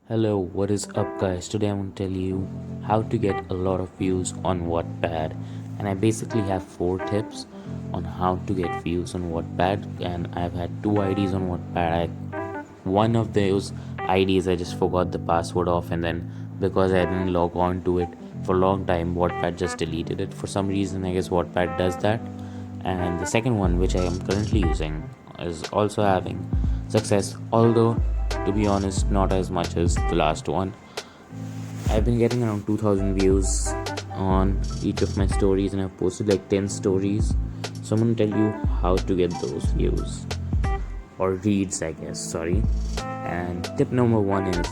Hello, what is up, guys? Today I'm going to tell you how to get a lot of views on Wattpad, and I basically have 4 tips on how to get views on Wattpad. And I've had 2 IDs on Wattpad. One of those IDs I just forgot the password of, and then because I didn't log on to it for a long time, Wattpad just deleted it for some reason. I guess Wattpad does that. And the second one, which I am currently using, is also having success, although to be honest, not as much as the last one. I've been getting around 2000 views on each of my stories, and I've posted like 10 stories. So I'm going to tell you how to get those views or reads, I guess. Sorry. And tip number 1 is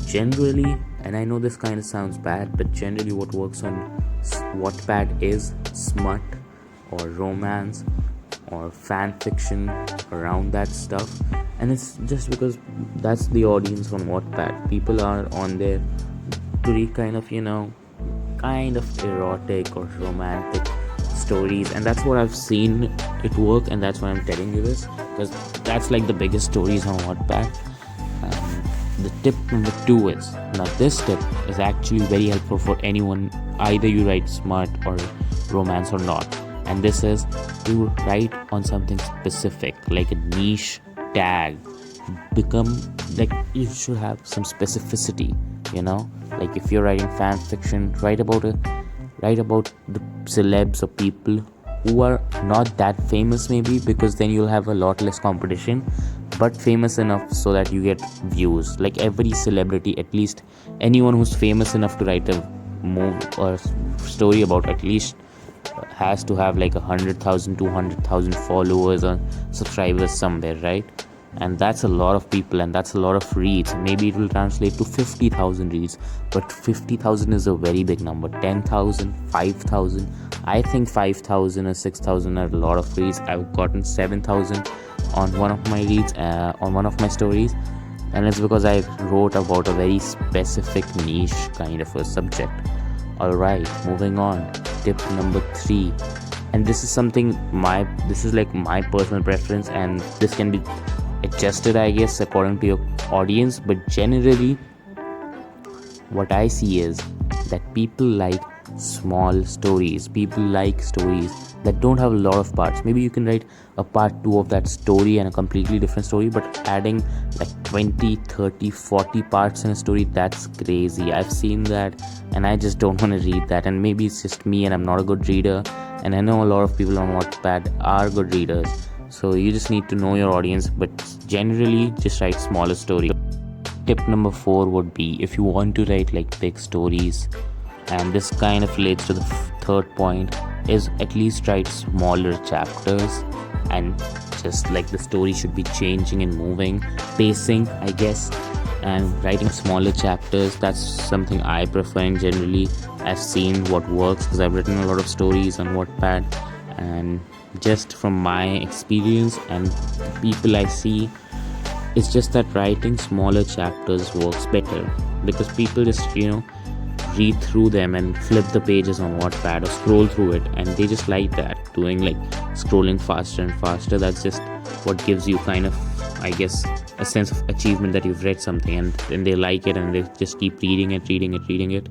generally, and I know this kind of sounds bad, but generally what works on Wattpad is smut or romance or fan fiction around that stuff. And it's just because that's the audience on Wattpad. People are on there to read kind of erotic or romantic stories, and that's what I've seen it work, and that's why I'm telling you this, because that's like the biggest stories on Wattpad. The tip number 2 is, now this tip is actually very helpful for anyone, either you write smart or romance or not, and this is to write on something specific, like a niche tag. Become like, you should have some specificity, like if you're writing fan fiction, write about the celebs or people who are not that famous, maybe, because then you'll have a lot less competition, but famous enough so that you get views. Like every celebrity, at least anyone who's famous enough to write a movie or story about, at least has to have like 100,000 200,000 followers or subscribers somewhere, right? And that's a lot of people, and that's a lot of reads. Maybe it will translate to 50,000 reads, but 50,000 is a very big number. 10,000, 5,000, I think 5,000 or 6,000 are a lot of reads. I've gotten 7,000 on one of my reads, on one of my stories, and it's because I wrote about a very specific niche kind of a subject. Alright, moving on. Tip number 3, and this is something this is like my personal preference, and this can be adjusted, I guess, according to your audience, but generally what I see is that people like small stories. People like stories that don't have a lot of parts. Maybe you can write a part 2 of that story and a completely different story, but adding like 20, 30, 40 parts in a story, that's crazy. I've seen that, and I just don't want to read that. And maybe it's just me and I'm not a good reader, and I know a lot of people on Wattpad are good readers. So you just need to know your audience, but generally just write smaller stories. Tip number 4 would be, if you want to write like big stories, and this kind of relates to the third point, is at least write smaller chapters, and just like the story should be changing and moving, pacing, I guess, and writing smaller chapters. That's something I prefer, and generally I've seen what works because I've written a lot of stories on Wattpad, and just from my experience and the people I see, it's just that writing smaller chapters works better, because people just read through them and flip the pages on Wattpad or scroll through it, and they just like that, doing like scrolling faster and faster. That's just what gives you kind of, I guess, a sense of achievement that you've read something, and they like it, and they just keep reading it.